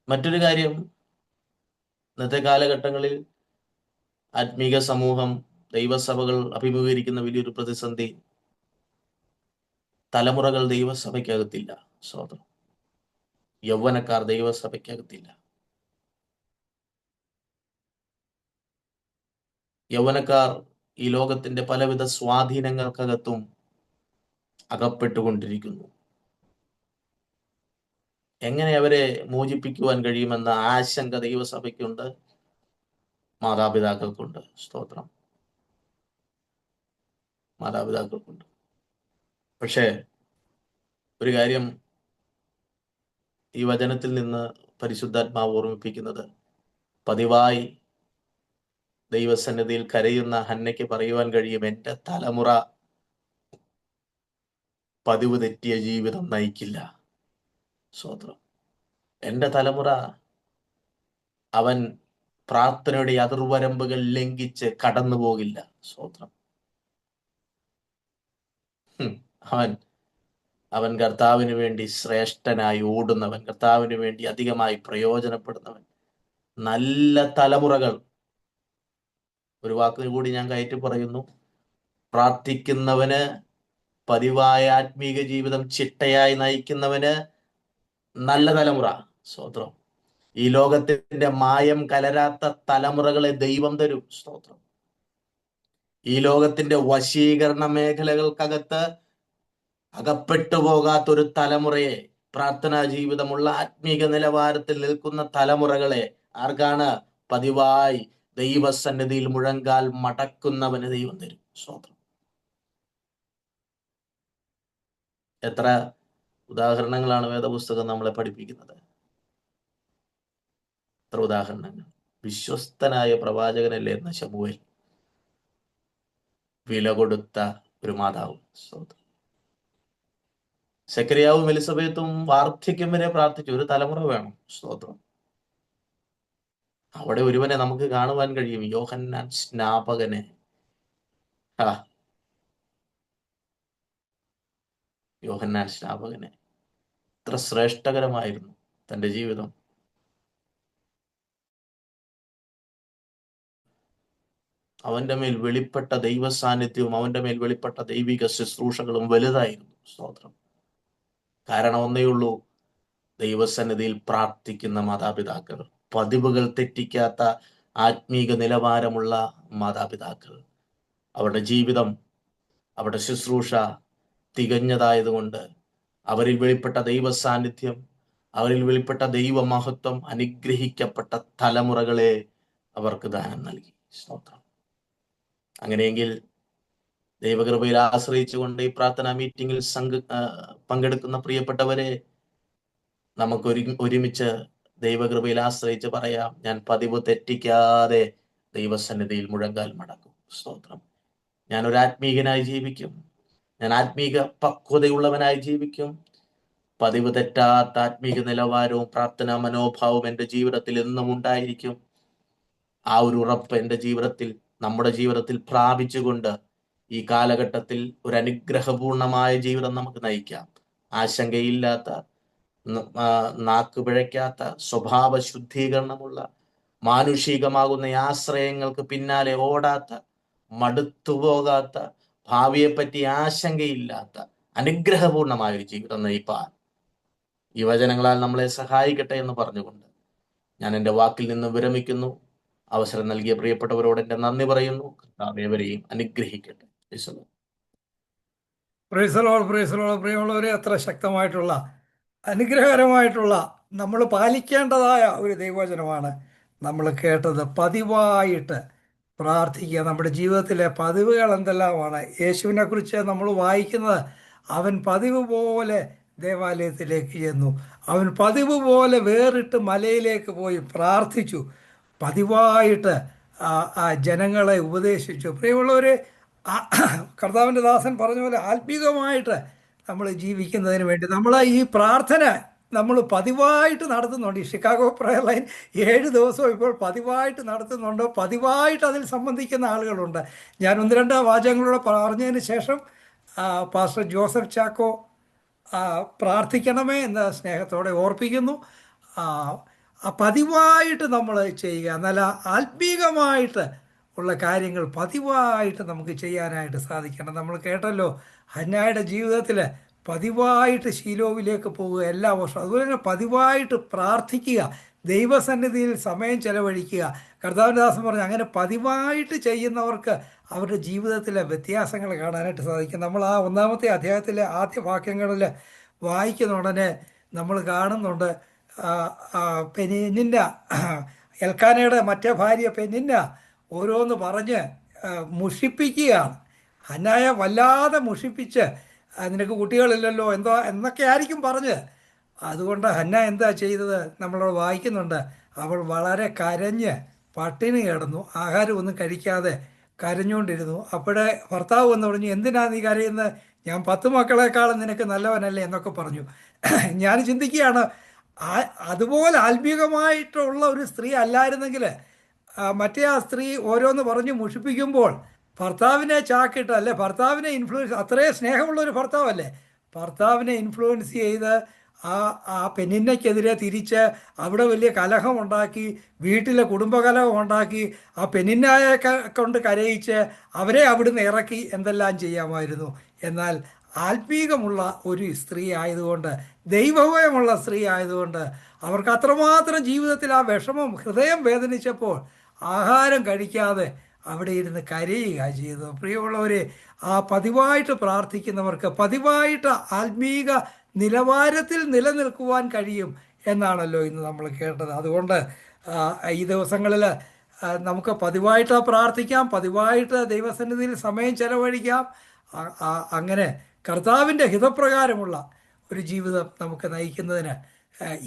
Speaker 2: മറ്റൊരു കാര്യം, ഇന്നത്തെ കാലഘട്ടങ്ങളിൽ ആത്മീക സമൂഹം, ദൈവസഭകൾ അഭിമുഖീകരിക്കുന്ന വലിയൊരു പ്രതിസന്ധി, തലമുറകൾ ദൈവസഭയ്ക്കകത്തില്ല. സ്തോത്രം. യൗവനക്കാർ ദൈവസഭയ്ക്കകത്തില്ല. യൗവനക്കാർ ഈ ലോകത്തിന്റെ പലവിധ സ്വാധീനങ്ങൾക്കകത്തും അകപ്പെട്ടുകൊണ്ടിരിക്കുന്നു. എങ്ങനെ അവരെ മോചിപ്പിക്കുവാൻ കഴിയുമെന്ന ആശങ്ക ദൈവസഭയ്ക്കുണ്ട്, മാതാപിതാക്കൾക്കുണ്ട്. സ്തോത്രം. മാതാപിതാക്കൾക്കുണ്ട്. പക്ഷേ ഒരു കാര്യം ഈ വചനത്തിൽ നിന്ന് പരിശുദ്ധാത്മാവ് ഓർമ്മിപ്പിക്കുന്നത്, പതിവായി ദൈവസന്നിധിയിൽ കരയുന്ന ഹന്നയ്ക്ക് പറയുവാൻ കഴിയും, എൻ്റെ തലമുറ പതിവ് തെറ്റിയ ജീവിതം നയിക്കില്ല. സ്തോത്രം. എൻ്റെ തലമുറ അവൻ പ്രാർത്ഥനയുടെ അതിർവരമ്പുകൾ ലംഘിച്ച് കടന്നു പോകില്ല. സ്തോത്രം. അവൻ അവൻ കർത്താവിന് വേണ്ടി ശ്രേഷ്ഠനായി ഓടുന്നവൻ, കർത്താവിന് വേണ്ടി അധികമായി പ്രയോജനപ്പെടുന്നവൻ. നല്ല തലമുറകൾ. ഒരു വാക്കിന് കൂടി ഞാൻ കയറ്റി പറയുന്നു, പ്രാർത്ഥിക്കുന്നവന്, പതിവായ ആത്മീക ജീവിതം ചിട്ടയായി നയിക്കുന്നവന് നല്ല തലമുറ. സ്തോത്രം. ഈ ലോകത്തിന്റെ മായം കലരാത്ത തലമുറകളെ ദൈവം തരും. സ്തോത്രം. ഈ ലോകത്തിന്റെ വശീകരണ മേഖലകൾക്കകത്ത് അകപ്പെട്ടു പോകാത്തൊരു തലമുറയെ, പ്രാർത്ഥനാ ജീവിതമുള്ള ആത്മീക നിലവാരത്തിൽ നിൽക്കുന്ന തലമുറകളെ ആർക്കാണ്? പതിവായി ദൈവസന്നിധിയിൽ മുഴങ്കാൽ മടക്കുന്നവന് ദൈവം തരും. സ്തോത്രം. എത്ര ഉദാഹരണങ്ങളാണ് വേദപുസ്തകം നമ്മളെ പഠിപ്പിക്കുന്നത്. എത്ര ഉദാഹരണങ്ങൾ. വിശ്വസ്തനായ പ്രവാചകനല്ലേ എന്ന ശമൂവേൽ, വില കൊടുത്ത ഒരു മാതാവ്. സ്തോത്രം. സെക്കരിയാവും എലിസബത്തും വാർദ്ധക്യം വരെ പ്രാർത്ഥിച്ചു. ഒരു തലമുറ വേണം. സ്തോത്രം. അവിടെ ഒരുവനെ നമുക്ക് കാണുവാൻ കഴിയും, യോഹന്നാൻ സ്നാപകനെ. യോഹന്നാൻ സ്നാപകനെ എത്ര ശ്രേഷ്ഠകരമായിരുന്നു തൻ്റെ ജീവിതം. അവന്റെ മേൽ വെളിപ്പെട്ട ദൈവ സാന്നിധ്യവും അവന്റെ മേൽ വെളിപ്പെട്ട ദൈവിക ശുശ്രൂഷകളും വലുതായിരുന്നു. സ്തോത്രം. കാരണം ഒന്നേ ഉള്ളൂ, ദൈവസന്നിധിയിൽ പ്രാർത്ഥിക്കുന്ന മാതാപിതാക്കൾ, പതിവുകൾ തെറ്റിക്കാത്ത ആത്മീക നിലവാരമുള്ള മാതാപിതാക്കൾ. അവരുടെ ജീവിതം, അവരുടെ ശുശ്രൂഷ തികഞ്ഞതായതുകൊണ്ട് അവരിൽ വെളിപ്പെട്ട ദൈവ സാന്നിധ്യം, അവരിൽ വെളിപ്പെട്ട ദൈവമഹത്വം അനുഗ്രഹിക്കപ്പെട്ട തലമുറകളെ അവർക്ക് ദാനം നൽകി. സ്തോത്രം. അങ്ങനെയെങ്കിൽ ദൈവകൃപയിൽ ആശ്രയിച്ചുകൊണ്ട് ഈ പ്രാർത്ഥനാ മീറ്റിംഗിൽ പങ്കെടുക്കുന്ന പ്രിയപ്പെട്ടവരെ, നമുക്ക് ഒരുമിച്ച് ദൈവകൃപയിൽ ആശ്രയിച്ച് പറയാം, ഞാൻ പതിവ് തെറ്റിക്കാതെ ദൈവസന്നിധിയിൽ മുഴങ്കാൽ മടക്കും. സ്തോത്രം. ഞാൻ ഒരു ആത്മീകനായി ജീവിക്കും. ഞാൻ ആത്മീക പക്വതയുള്ളവനായി ജീവിക്കും. പതിവ് തെറ്റാത്ത ആത്മീക നിലവാരവും പ്രാർത്ഥനാ മനോഭാവവും എൻ്റെ ജീവിതത്തിൽ എന്നും ഉണ്ടായിരിക്കും. ആ ഒരു ഉറപ്പ് എൻ്റെ ജീവിതത്തിൽ, നമ്മുടെ ജീവിതത്തിൽ പ്രാപിച്ചുകൊണ്ട് ഈ കാലഘട്ടത്തിൽ ഒരു അനുഗ്രഹപൂർണമായ ജീവിതം നമുക്ക് നയിക്കാം. ആശങ്കയില്ലാത്ത, നാക്ക് പിഴയ്ക്കാത്ത, സ്വഭാവ ശുദ്ധീകരണമുള്ള, മാനുഷികമാകുന്ന ആശ്രയങ്ങൾക്ക് പിന്നാലെ ഓടാത്ത, മടുത്തുപോകാത്ത, ഭാവിയെപ്പറ്റി ആശങ്കയില്ലാത്ത അനുഗ്രഹപൂർണമായ ഒരു ജീവിതം നയിപ്പാൻ ഈ വചനങ്ങളാൽ നമ്മളെ സഹായിക്കട്ടെ എന്ന് പറഞ്ഞുകൊണ്ട് ഞാൻ എൻ്റെ വാക്കിൽ നിന്ന് വിരമിക്കുന്നു. അവസരം നൽകിയ പ്രിയപ്പെട്ടവരോട് എൻ്റെ നന്ദി പറയുന്നു. കർത്താവ് ഏവരെയും അനുഗ്രഹിക്കട്ടെ.
Speaker 1: Praise the Lord, praise the Lord. പ്രിയമുള്ളവരെ, അത്ര ശക്തമായിട്ടുള്ള, അനുഗ്രഹകരമായിട്ടുള്ള, നമ്മൾ പാലിക്കേണ്ടതായ ഒരു ദൈവവചനമാണ് നമ്മൾ കേട്ടത്. പതിവായിട്ട് പ്രാർത്ഥിക്കുക. നമ്മുടെ ജീവിതത്തിലെ പതിവുകൾ എന്തെല്ലാമാണ്? യേശുവിനെ കുറിച്ച് നമ്മൾ വായിക്കുന്നത്, അവൻ പതിവ് പോലെ ദേവാലയത്തിലേക്ക് ചെന്നു, അവൻ പതിവ് പോലെ വേറിട്ട് മലയിലേക്ക് പോയി പ്രാർത്ഥിച്ചു, പതിവായിട്ട് ആ ജനങ്ങളെ ഉപദേശിച്ചു. പ്രിയമുള്ളവരെ, കർത്താവിൻ്റെ ദാസൻ പറഞ്ഞ പോലെ ആത്മീകമായിട്ട് നമ്മൾ ജീവിക്കുന്നതിന് വേണ്ടി നമ്മൾ ഈ പ്രാർത്ഥന നമ്മൾ പതിവായിട്ട് നടത്തുന്നുണ്ട്. ഈ ഷിക്കാഗോ പ്രയർ ലൈൻ 7 ദിവസവും ഇപ്പോൾ പതിവായിട്ട് നടത്തുന്നുണ്ട്. പതിവായിട്ട് അതിൽ സംബന്ധിക്കുന്ന ആളുകളുണ്ട്. ഞാൻ ഒന്ന് രണ്ട് വാചകങ്ങളൂടെ പറഞ്ഞതിന് ശേഷം പാസ്റ്റർ ജോസഫ് ചാക്കോ പ്രാർത്ഥിക്കണമേ എന്ന് സ്നേഹത്തോടെ ഓർപ്പിക്കുന്നു. ആ, പതിവായിട്ട് നമ്മൾ ചെയ്യുക, നല്ല ആത്മീകമായിട്ട് ഉള്ള കാര്യങ്ങൾ പതിവായിട്ട് നമുക്ക് ചെയ്യാനായിട്ട് സാധിക്കണം. നമ്മൾ കേട്ടല്ലോ, ഹന്നായുടെ ജീവിതത്തിൽ പതിവായിട്ട് ശീലോവിലേക്ക് പോവുക എല്ലാ വർഷവും. അതുപോലെ തന്നെ പതിവായിട്ട് പ്രാർത്ഥിക്കുക, ദൈവസന്നിധിയിൽ സമയം ചെലവഴിക്കുക. കർത്താവിൻ്റെ ദാസൻ പറഞ്ഞു, അങ്ങനെ പതിവായിട്ട് ചെയ്യുന്നവർക്ക് അവരുടെ ജീവിതത്തിലെ വ്യത്യാസങ്ങൾ കാണാനായിട്ട് സാധിക്കും. നമ്മൾ ആ 1-ാമത്തെ അധ്യായത്തിലെ ആദ്യ വാക്യങ്ങളിൽ വായിക്കുന്ന ഉടനെ നമ്മൾ കാണുന്നുണ്ട്, പെനിന്ന, എൽക്കാനയുടെ മറ്റേ ഭാര്യ പെനിന്ന ഓരോന്ന് പറഞ്ഞ് മുഷിപ്പിക്കുകയാണ്. ഹന്നായെ വല്ലാതെ മുഷിപ്പിച്ച്, നിനക്ക് കുട്ടികളില്ലല്ലോ എന്തോ എന്നൊക്കെ ആയിരിക്കും പറഞ്ഞ്. അതുകൊണ്ട് ഹന്ന എന്താ ചെയ്തത് നമ്മളോട് വായിക്കുന്നുണ്ട്, അവൾ വളരെ കരഞ്ഞ് പട്ടിണി കിടന്നു, ആഹാരമൊന്നും കഴിക്കാതെ കരഞ്ഞുകൊണ്ടിരുന്നു. അപ്പോഴേ ഭർത്താവ് വന്ന് പറഞ്ഞു, എന്തിനാ നീ കരയുന്നത്, ഞാൻ 10 മക്കളെക്കാളും നിനക്ക് നല്ലവനല്ലേ എന്നൊക്കെ പറഞ്ഞു. ഞാൻ ചിന്തിക്കുകയാണ്, അതുപോലെ ആത്മീകമായിട്ടുള്ള ഒരു സ്ത്രീ അല്ലായിരുന്നെങ്കിൽ മറ്റേ ആ സ്ത്രീ ഓരോന്ന് പറഞ്ഞ് മുഷിപ്പിക്കുമ്പോൾ ഭർത്താവിനെ ചാക്കിട്ട്, അല്ലെ ഭർത്താവിനെ ഇൻഫ്ലുവൻസ്, അത്രയും സ്നേഹമുള്ള ഒരു ഭർത്താവല്ലേ, ഭർത്താവിനെ ഇൻഫ്ലുവൻസ് ചെയ്ത് ആ പെണ്ണിനെക്കെതിരെ തിരിച്ച് അവിടെ വലിയ കലഹമുണ്ടാക്കി, വീട്ടിലെ കുടുംബകലഹം ഉണ്ടാക്കി, ആ പെണ്ണിനായെ കൊണ്ട് കരയിച്ച് അവരെ അവിടുന്ന് ഇറക്കി എന്തെല്ലാം ചെയ്യാമായിരുന്നു. എന്നാൽ ആത്മീകമുള്ള ഒരു സ്ത്രീ ആയതുകൊണ്ട്, ദൈവഭയമുള്ള സ്ത്രീ ആയതുകൊണ്ട് അവർക്ക് അത്രമാത്രം ജീവിതത്തിൽ ആ വിഷമം, ഹൃദയം വേദനിച്ചപ്പോൾ ആഹാരം കഴിക്കാതെ അവിടെ ഇരുന്ന് കരയുക ചെയ്തു. പ്രിയമുള്ളവരെ, ആ പതിവായിട്ട് പ്രാർത്ഥിക്കുന്നവർക്ക് പതിവായിട്ട് ആത്മീക നിലവാരത്തിൽ നിലനിൽക്കുവാൻ കഴിയും എന്നാണല്ലോ ഇന്ന് നമ്മൾ കേട്ടത്. അതുകൊണ്ട് ഈ ദിവസങ്ങളിൽ നമുക്ക് പതിവായിട്ട് പ്രാർത്ഥിക്കാം, പതിവായിട്ട് ദൈവസന്നിധിയിൽ സമയം ചെലവഴിക്കാം. അങ്ങനെ കർത്താവിൻ്റെ ഹിതപ്രകാരമുള്ള ഒരു ജീവിതം നമുക്ക് നയിക്കുന്നതിന്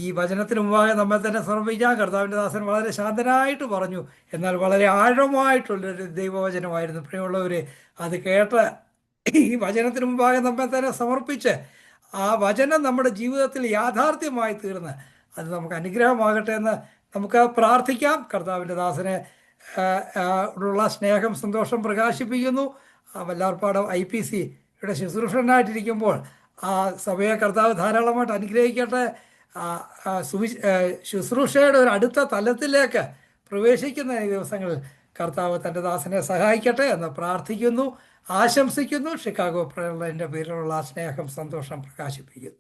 Speaker 1: ഈ വചനത്തിന് മുമ്പാകെ നമ്മെ തന്നെ സമർപ്പിക്കാം. കർത്താവിൻ്റെ ദാസൻ വളരെ ശാന്തനായിട്ട് പറഞ്ഞു, എന്നാൽ വളരെ ആഴമായിട്ടുള്ളൊരു ദൈവവചനമായിരുന്നു. പ്രിയമുള്ളവരെ, അത് കേട്ട് ഈ വചനത്തിന് മുമ്പാകെ നമ്മെ തന്നെ സമർപ്പിച്ച് ആ വചനം നമ്മുടെ ജീവിതത്തിൽ യാഥാർത്ഥ്യമായി തീർന്ന് അത് നമുക്ക് അനുഗ്രഹമാകട്ടെ എന്ന് നമുക്ക് പ്രാർത്ഥിക്കാം. കർത്താവിൻ്റെ ദാസനെ ഉള്ള സ്നേഹം, സന്തോഷം പ്രകാശിപ്പിക്കുന്നു. വല്ലാർപ്പാടം IPCയുടെ ശുശ്രൂഷനായിട്ടിരിക്കുമ്പോൾ ആ സഭയെ കർത്താവ് ധാരാളമായിട്ട് അനുഗ്രഹിക്കട്ടെ. ശുശ്രൂഷയുടെ ഒരു അടുത്ത തലത്തിലേക്ക് പ്രവേശിക്കുന്ന ഈ ദിവസങ്ങളിൽ കർത്താവ് തൻ്റെ ദാസനെ സഹായിക്കട്ടെ എന്ന് പ്രാർത്ഥിക്കുന്നു, ആശംസിക്കുന്നു. ഷിക്കാഗോ പ്രയർ ലൈനിൻ്റെ പേരിലുള്ള സ്നേഹം, സന്തോഷം പ്രകാശിപ്പിക്കുന്നു.